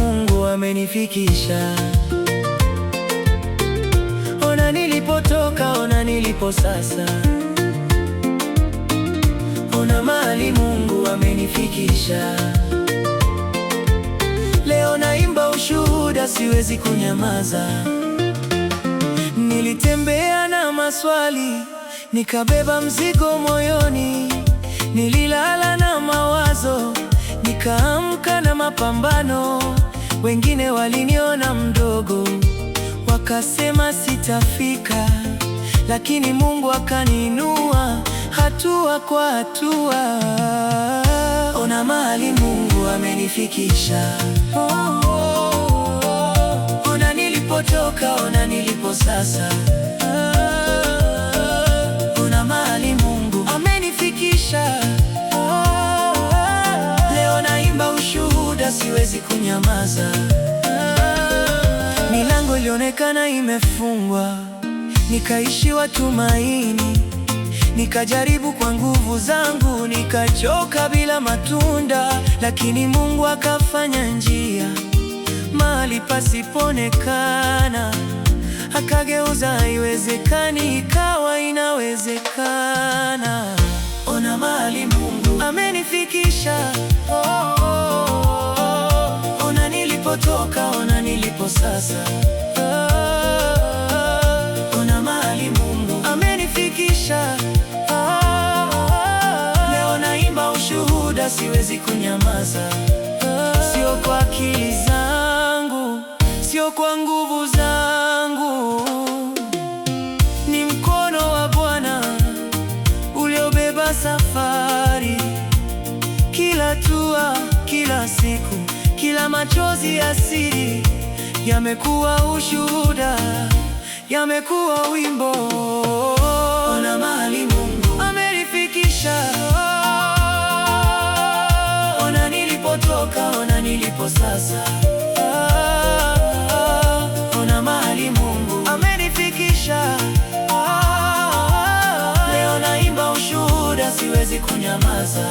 Mungu amenifikisha. Ona nilipotoka, ona nilipo sasa. Ona mahali Mungu amenifikisha. Leo naimba ushuhuda, siwezi kunyamaza. Nilitembea na maswali, nikabeba mzigo moyoni. Nililala na mawazo, nikaamka na mapambano. Wengine waliniona mdogo, wakasema sitafika, lakini Mungu akaniinua hatua kwa hatua. Ona mahali Mungu amenifikisha. Ona nilipotoka, ona nilipo sasa. Ona mahali Mungu amenifikisha. Leo naimba ushuhuda, siwezi kunyamaza. Milango ilionekana imefungwa, nikaishiwa tumaini. Nikajaribu kwa nguvu zangu, nikachoka bila matunda, lakini Mungu akafanya njia mahali pasipoonekana. Akageuza haiwezekani ikawa inawezekana. Ona mahali Mungu amenifikisha. Ona nilipotoka, ona nilipo sasa. Ona mahali Mungu amenifikisha. Leo naimba ushuhuda, siwezi kunyamaza. Sio kwa akili zangu, sio kwa nguvu zangu, ni mkono wa Bwana uliobeba safari. Kila hatua, kila siku, kila machozi ya siri yamekuwa ushuhuda, yamekuwa wimbo. Ona mahali Mungu amenifikisha. Ona nilipotoka, ona nilipo sasa. Ona mahali Mungu amenifikisha. Leo naimba ushuhuda, siwezi kunyamaza.